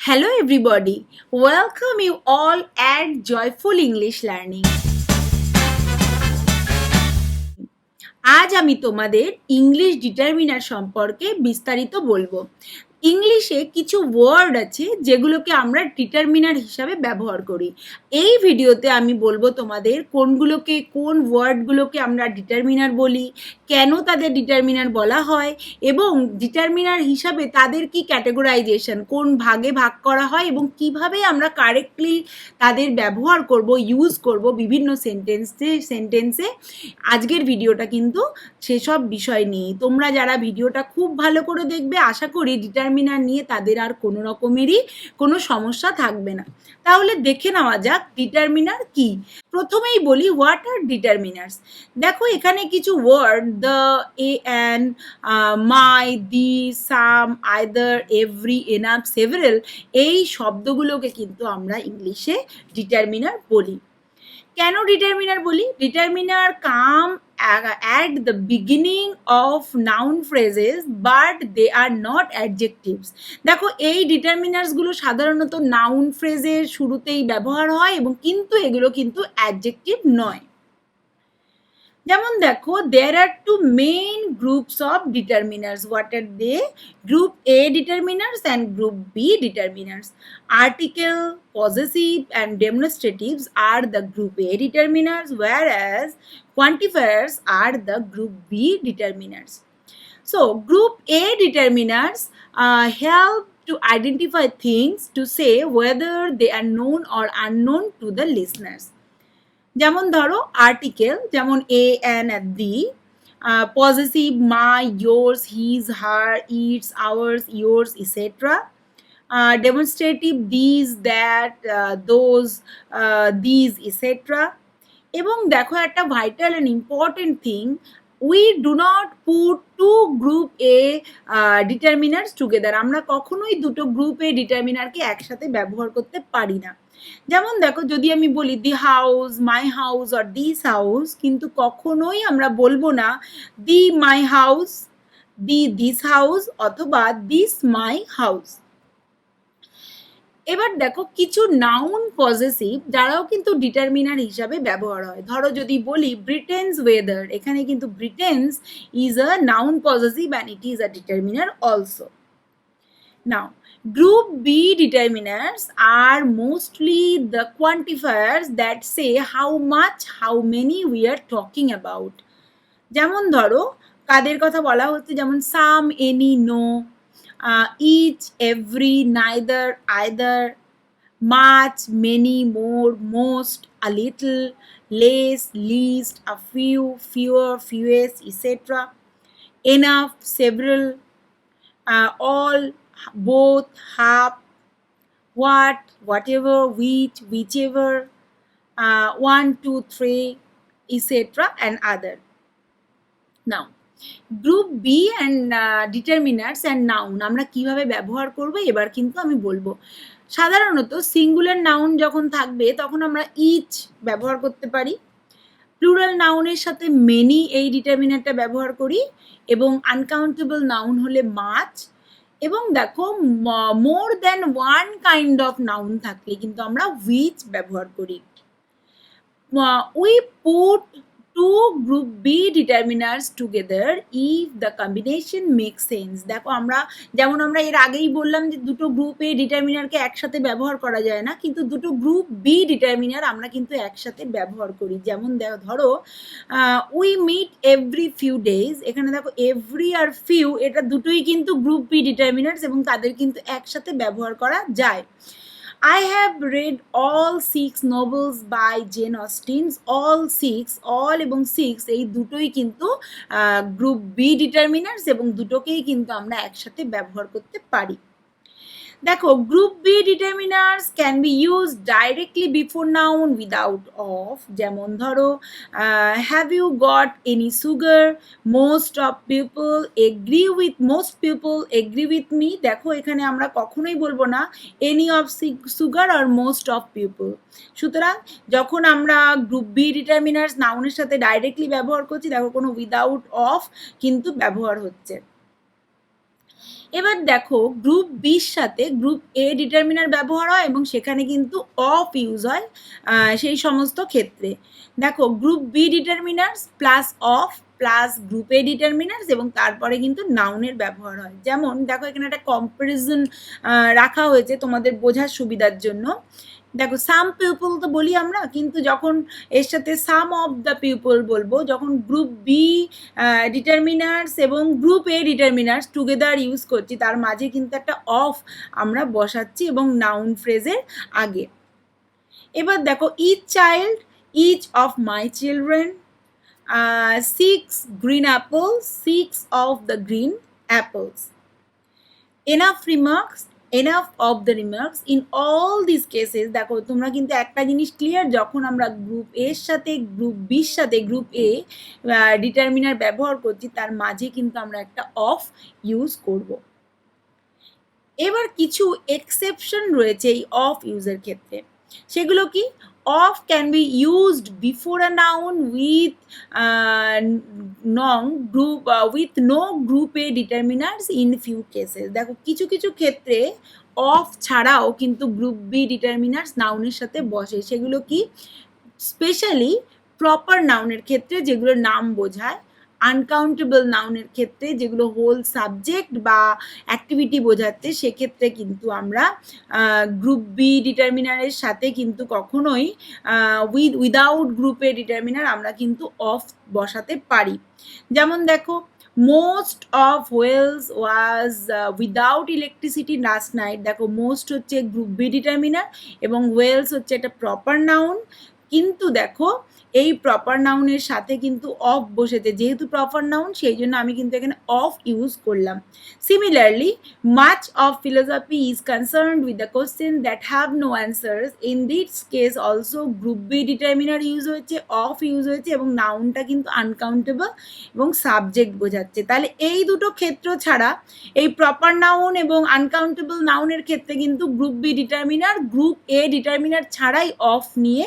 Hello, everybody. Welcome you all at Joyful English Learning. আজ আমি তোমাদের ইংলিশ ডিটারমিনার সম্পর্কে বিস্তারিত বলবো। ইংলিশে কিছু ওয়ার্ড আছে যেগুলোকে আমরা ডিটারমিনার হিসাবে ব্যবহার করি। এই ভিডিওতে আমি বলবো তোমাদের কোন ওয়ার্ডগুলোকে আমরা ডিটারমিনার বলি, কেন তাদের ডিটারমিনার বলা হয় এবং ডিটারমিনার হিসাবে তাদের কি ক্যাটেগরাইজেশন, কোন ভাগে ভাগ করা হয় এবং কিভাবে আমরা কারেক্টলি তাদের ব্যবহার করব, ইউজ করব বিভিন্ন সেন্টেন্সে। আজকের ভিডিওটা কিন্তু সেসব বিষয় নিয়ে। তোমরা যারা ভিডিওটা খুব ভালো করে দেখবে, আশা করি ডিটারমিনার নিয়ে তাদের আর কোনো রকমেরই কোনো সমস্যা থাকবে না। তাহলে দেখে নেওয়া যাক ডিটারমিনার কি। প্রথমেই বলি হোয়াট আর ডিটারমিনার্স। দেখো এখানে কিছু word the, a, an, my, the, some, either, every, enough, several, এই শব্দগুলোকে কিন্তু আমরা ইংলিশে ডিটারমিনার বলি। কেন ডিটারমিনার বলি? Determiner come at the beginning of noun phrases but they are not adjectives. দেখো এই ডিটারমিনার্সগুলো সাধারণত নাউন ফ্রেজের শুরুতেই ব্যবহার হয় এবং কিন্তু এগুলো কিন্তু অ্যাডজেক্টিভ নয়। যেমন দেখো there are two main groups of determiners. What are they? Group A determiners and Group B determiners. Article, possessive and demonstratives are the Group A determiners, whereas quantifiers are the Group B determiners. So Group A determiners help to identify things to say whether they are known or unknown to the listeners. যেমন ধরো article, যেমন a, an, the, possessive my, yours, his, her, its, ours, yours, etc. Demonstrative this, that, those, this, etc. এবং দেখো একটা vital and important thing, we do not put two group A determiners together. আমরা কখনোই দুটো group এ ডিটারমিনারকে একসাথে ব্যবহার করতে পারি না। যেমন দেখো যদি আমি বলি the house, my house or this house, কিন্তু কখনোই আমরা বলবো না the my house, the this house অথবা দিস মাই হাউস। এবার দেখো কিছু নাউন পজেসিভ যারাও কিন্তু ডিটারমিনার হিসাবে ব্যবহার হয়। ধরো যদি বলি ব্রিটেনস ওয়েদার, এখানে কিন্তু Britain's is a noun possessive and it is a determiner also. Now, Group B determiners are mostly the quantifiers that say how much, how many we are talking about. যেমন ধরো কাদের কথা বলা হচ্ছে, যেমন some, any, no, each, every, neither, either, much, many, more, most, a little, less, least, a few, fewer, fewest, etcetera, enough, several, all, both, half, what, whatever, which, whichever, 1, 2, 3, etc. and other. Now, group B and determiners and noun আমরা কিভাবে ব্যবহার করব এবার কিন্তু আমি বলবো। সাধারণত singular noun যখন থাকবে তখন আমরা ইচ ব্যবহার করতে পারি। প্লুরাল নাউনের সাথে মেনি এই ডিটারমিনারটা ব্যবহার করি এবং আনকাউন্টেবল নাউন হলে মাচ। এবং দেখো more than one kind of noun থাকলে কিন্তু আমরা হুইচ ব্যবহার করি। We put two group B determiners together if the combination make sense. দেখো আমরা যেমন আমরা এর আগেই বললাম যে দুটো গ্রুপ এ ডিটারমিনারকে একসাথে ব্যবহার করা যায় না, কিন্তু দুটো গ্রুপ বি ডিটারমিনার আমরা কিন্তু একসাথে ব্যবহার করি। যেমন ধরো we meet every few days, এখানে দেখো এভরি আর ফিউ এটা দুটোই কিন্তু গ্রুপ বি ডিটারমিনার্স এবং তাদের কিন্তু একসাথে ব্যবহার করা যায়। I have read all 6 novels by Jane Austen. all এবং 6 এই দুটোই কিন্তু গ্রুপ বি ডিটারমিনার্স এবং দুটোকেই কিন্তু আমরা একসাথে ব্যবহার করতে পারি। দেখো group B determiners can be use directly before noun without of. যেমন ধরো have you got any sugar, most people agree with me. দেখো এখানে আমরা কখনোই বলবো না এনি অফ সুগার আর মোস্ট অফ পিপল। সুতরাং যখন আমরা গ্রুপ বি ডিটারমিনার্স নাউনের সাথে ডাইরেক্টলি ব্যবহার করছি, দেখো কোনো উইদাউট অফ কিন্তু ব্যবহার হচ্ছে। এবার দেখো গ্রুপ বির সাথে গ্রুপ এ ডিটারমিনার ব্যবহার হয় এবং সেখানে কিন্তু অফ ইউজ হয় সেই সমস্ত ক্ষেত্রে। দেখো group B determiners plus of plus group A determiners এবং তারপরে কিন্তু নাউনের ব্যবহার হয়। যেমন দেখো এখানে একটা কম্পারিজন রাখা হয়েছে তোমাদের বোঝার সুবিধার জন্য। দেখো সাম পিপল তো বলি আমরা, কিন্তু যখন এর সাথে সাম অফ দ্য পিপল বলবো, যখন গ্রুপ বি ডিটারমিনার্স এবং group A determiners together use করছি, তার মাঝে কিন্তু একটা অফ আমরা বসাচ্ছি এবং নাউন ফ্রেজের আগে। এবার দেখো each child, each of my children, 6 green apples, 6 of the green apples. Enough remarks, enough of the remarks. In all these cases দেখো তোমরা কিন্তু একটা জিনিস ক্লিয়ার, যখন আমরা গ্রুপ এর সাথে গ্রুপ বির সাথে গ্রুপ এ ডিটারমিনার ব্যবহার করছি, তার মাঝে কিন্তু আমরা একটা অফ ইউজ করব। এবার কিছু এক্সেপশন রয়েছে এই অফ ইউজের ক্ষেত্রে। সেগুলো কি? Of can be used before a noun with no group A determiners in few cases. দেখো কিছু কিছু ক্ষেত্রে অফ ছাড়াও কিন্তু গ্রুপ বি ডিটারমিনার্স নাউনের সাথে বসে। সেগুলো কি? স্পেশালি প্রপার নাউনের ক্ষেত্রে যেগুলো নাম বোঝায়, আনকাউন্টেবল নাউনের ক্ষেত্রে যেগুলো হোল সাবজেক্ট বা অ্যাক্টিভিটি বোঝাচ্ছে, সেক্ষেত্রে কিন্তু আমরা গ্রুপ বি ডিটারমিনারের সাথে কিন্তু কখনোই উইদাউট গ্রুপে ডিটারমিনার আমরা কিন্তু অফ বসাতে পারি। যেমন দেখো most of wells was without electricity last night. দেখো মোস্ট হচ্ছে গ্রুপ বি ডিটারমিনার এবং ওয়েলস হচ্ছে একটা প্রপার নাউন, কিন্তু দেখো এই প্রপার নাউনের সাথে কিন্তু অফ বসেছে। যেহেতু প্রপার নাউন, সেই জন্য আমি কিন্তু এখানে অফ ইউজ করলাম। Similarly much of philosophy is concerned with the question that have no answers. In this case also group B determiner use হয়েছে, অফ ইউজ হয়েছে এবং নাউনটা কিন্তু আনকাউন্টেবল এবং সাবজেক্ট বোঝাচ্ছে। তাহলে এই দুটো ক্ষেত্র ছাড়া, এই প্রপার নাউন এবং আনকাউন্টেবল নাউনের ক্ষেত্রে কিন্তু group B determiner group A determiner ছাড়াই অফ নিয়ে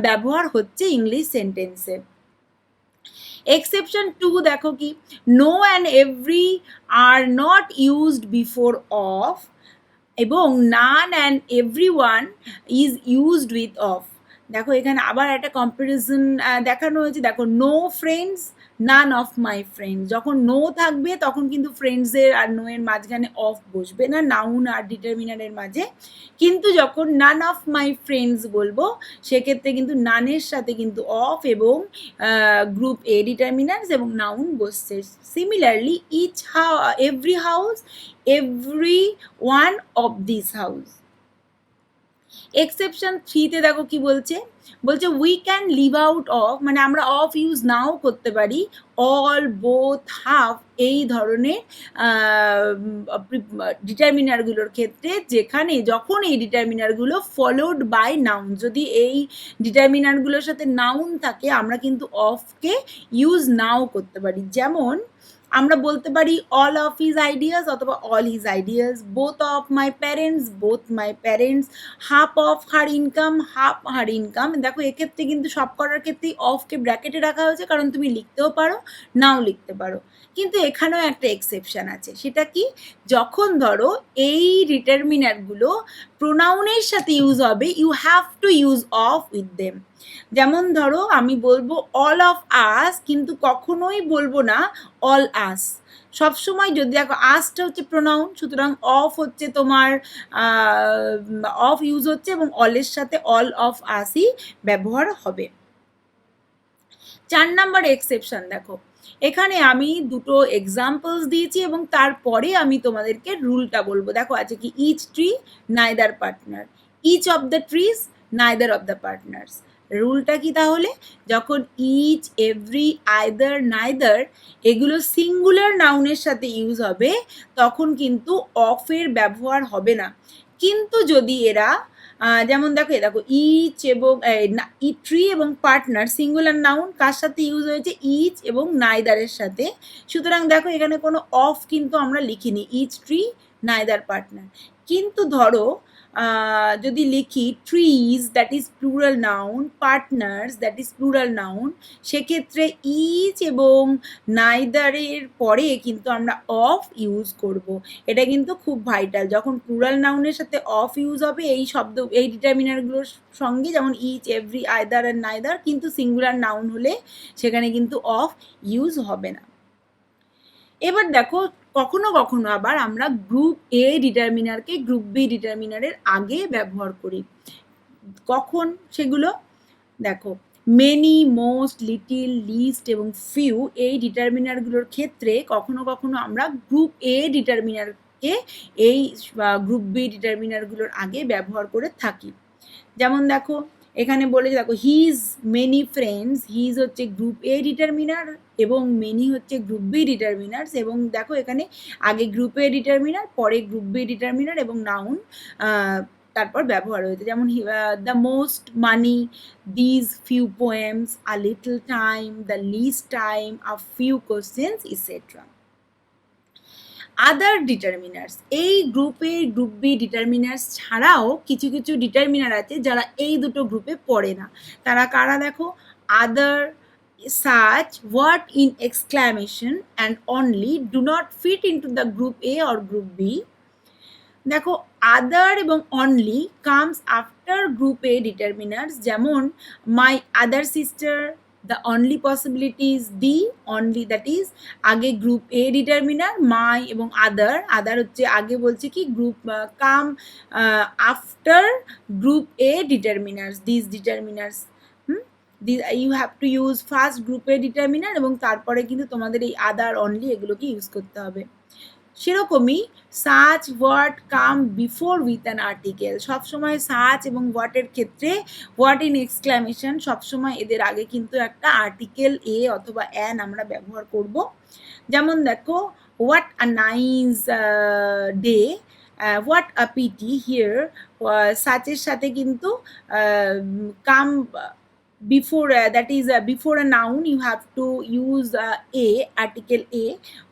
ব্যবহার হচ্ছে ইংলিশ সেন্টেন্সে। এক্সেপশন 2 দেখো কি? No and every are not used before of এবং none and every one is used with of. দেখো এখানে আবার একটা কম্পারিজন দেখানো হয়েছে। দেখো no friends, none of my friends. যখন নো থাকবে তখন কিন্তু ফ্রেন্ডসের আর নো এর মাঝখানে অফ বসবে না, নাউন আর ডিটারমিনারের মাঝে। কিন্তু যখন নান অফ মাই ফ্রেন্ডস বলবো, সেক্ষেত্রে কিন্তু নানের সাথে কিন্তু অফ এবং গ্রুপ এ ডিটারমিনার্স এবং নাউন বসছে। Similarly each every house, every one of this house. Exception 3তে দেখো কি বলছে? বলছে we can leave out of, মানে আমরা অফ ইউজ নাও করতে পারি অল, বোথ, হাফ এই ধরনের ডিটারমিনারগুলোর ক্ষেত্রে, যেখানে যখন এই ডিটারমিনারগুলো ফলোড বাই নাউন। যদি এই ডিটারমিনারগুলোর সাথে নাউন থাকে, আমরা কিন্তু অফকে ইউজ নাও করতে পারি। যেমন আমরা বলতে পারি অল অফ হিজ আইডিয়াস অথবা all his ideas, both of my parents, both my parents, half of her income, half her income. দেখো এক্ষেত্রে কিন্তু সব করার ক্ষেত্রেই অফকে ব্র্যাকেটে রাখা হয়েছে, কারণ তুমি লিখতেও পারো, নাও লিখতে পারো। কিন্তু এখানেও একটা এক্সেপশন আছে। সেটা কি? যখন ধরো এই ডিটারমিনারগুলো প্রোনাউনের সাথে ইউজ হবে, you have to use of with them. যেমন ধরো আমি বলবো অল অফ আস, কিন্তু কখনোই বলবো না অল আস। সবসময় যদি দেখো আসটা হচ্ছে প্রোনাউন, সুতরাং অফ হচ্ছে তোমার অফ ইউজ হচ্ছে এবং অলের সাথে অল অফ আসই ব্যবহার হবে। 4 নম্বর এক্সেপশন দেখো, এখানে আমি দুটো এক্সাম্পলস দিয়েছি এবং তারপরে আমি তোমাদেরকে রুলটা বলবো। দেখো আছে কি? Each tree neither partner, each of the trees neither of the partners. রুলটা কি তাহলে? যখন ইচ, এভরি, আইদার, নাইদার এগুলো সিঙ্গুলার নাউনের সাথে ইউজ হবে, তখন কিন্তু অফের ব্যবহার হবে না। কিন্তু যদি এরা যেমন দেখো ইচ এবং ট্রি এবং পার্টনার সিঙ্গুলার নাউন কার সাথে ইউজ হয়েছে? ইচ এবং নাইদারের সাথে। সুতরাং দেখো এখানে কোনো অফ কিন্তু আমরা লিখিনি, ইচ ট্রি নাইদার পার্টনার। কিন্তু ধরো যদি লিখি trees that is plural noun, partners that is plural noun, সেক্ষেত্রে ইচ এবং নাইদারের পরে কিন্তু আমরা অফ ইউজ করব। এটা কিন্তু খুব ভাইটাল, যখন প্লুরাল নাউনের সাথে অফ ইউজ হবে এই শব্দ এই ডিটারমিনারগুলোর সঙ্গে, যেমন ইচ, এভরি, আইদার আর নাইদার, কিন্তু সিঙ্গুলার নাউন হলে সেখানে কিন্তু অফ ইউজ হবে না। এবার দেখো কখনো কখনো আবার আমরা গ্রুপ এ ডিটারমিনারকে গ্রুপ বি ডিটারমিনারের আগে ব্যবহার করি। কখন সেগুলো দেখো, মেনি, মোস্ট, লিটিল, লিস্ট এবং ফিউ এই ডিটারমিনারগুলোর ক্ষেত্রে কখনো কখনো আমরা গ্রুপ এ ডিটারমিনারকে এই গ্রুপ বি ডিটারমিনারগুলোর আগে ব্যবহার করে থাকি। যেমন দেখো এখানে বলেছে, দেখো হিজ মেনি ফ্রেন্ডস, হিজ হচ্ছে গ্রুপ এ ডিটারমিনার এবং মেনি হচ্ছে গ্রুপ বি ডিটারমিনার্স, এবং দেখো এখানে আগে গ্রুপ এ ডিটারমিনার, পরে গ্রুপ বি ডিটারমিনার এবং নাউন তারপর ব্যবহার হয়েছে। যেমন the most money, these few poems, a little time, the least time, a few questions etcetera. Other determiners, এই গ্রুপে গ্রুপ বি ডিটারমিনার্স ছাড়াও কিছু কিছু ডিটারমিনার আছে যারা এই দুটো গ্রুপে পড়ে না। তারা কারা দেখো, আদার, such, what in exclamation and only do not fit into the group A or group B. দেখো আদার এবং only comes after group A determiners, যেমন my other sister, the only possibility is the only, that is আগে group A determiner my এবং other হচ্ছে আগে বলছে কি group come after group A determiners, this determiners. You have to use first group A determiner এবং তারপরে কিন্তু তোমাদের এই আদার, অনলি এগুলোকে ইউজ করতে হবে। সেরকমই such, what come before with an article, সবসময় সাচ এবং হোয়াটের ক্ষেত্রে হোয়াট ইন এক্সক্লামেশন সবসময় এদের আগে কিন্তু একটা আর্টিকেল এ অথবা অ্যান আমরা ব্যবহার করব। যেমন দেখো what a nice day, what a pity, here সাচের সাথে কিন্তু কাম before that is before a noun you have to use a article a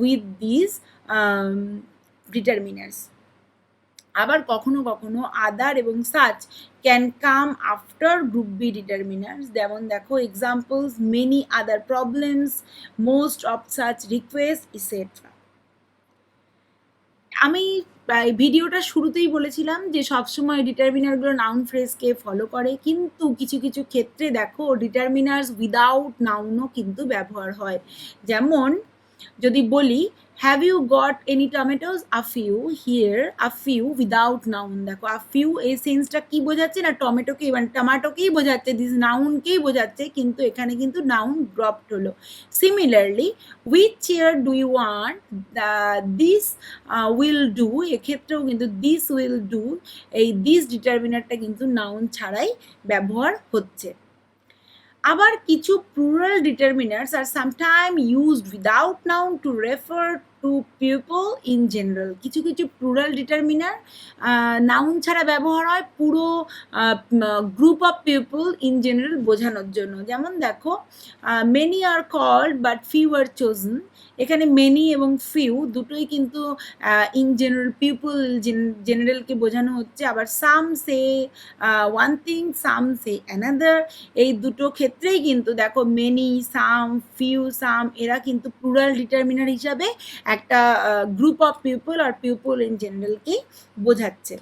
with these determiners. আবার কখনো কখনো আদার এবং such can come after group B determiners. যেমন দেখো examples, many other problems, most of such request etcetera. আমি ভিডিওটা শুরুতেই বলেছিলাম যে সবসময় ডিটারমিনারগুলো নাউন ফ্রেজকে ফলো করে, কিন্তু কিছু কিছু ক্ষেত্রে দেখো ডিটারমিনার্স উইদাউট নাউনও কিন্তু ব্যবহার হয়। যেমন যদি বলি have you got any tomatoes, a few, here a few without noun, দেখো আ ফিউ এই সেন্সটা কি বোঝাচ্ছে না টমেটোকেই মানে টমাটোকেই বোঝাচ্ছে, দিস নাউনকেই বোঝাচ্ছে, কিন্তু এখানে কিন্তু নাউন ড্রপড হলো। Similarly with chair do you want, this will do, এক্ষেত্রেও কিন্তু দিস উইল ডু এই দিস ডিটারমিনারটা কিন্তু নাউন ছাড়াই ব্যবহার হচ্ছে। আবার কিছু plural determiners are sometime used without noun to refer to people in general. কিছু কিছু প্লুরাল ডিটারমিনার নাউন ছাড়া ব্যবহার হয় পুরো group of people in general বোঝানোর জন্য। যেমন দেখো many are called but few are chosen, এখানে মেনি এবং ফিউ দুটোই কিন্তু ইন জেনারেল পিপল জেনারেলকে বোঝানো হচ্ছে। আবার সাম সে ওয়ান থিং, সাম সে অ্যানাদার, এই দুটো ক্ষেত্রেই কিন্তু দেখো মেনি, সাম, ফিউ, সাম এরা কিন্তু প্লুরাল ডিটারমিনার হিসাবে একটা গ্রুপ অফ পিপল আর পিপল ইন জেনারেলকেই বোঝাচ্ছে।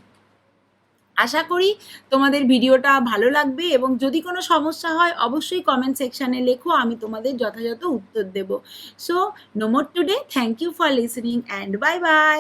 আশা করি তোমাদের ভিডিওটা ভালো লাগবে এবং যদি কোনো সমস্যা হয় অবশ্যই কমেন্ট সেকশানে লেখো, আমি তোমাদের যথাযথ উত্তর দেব। So no more today, thank you for listening and bye by.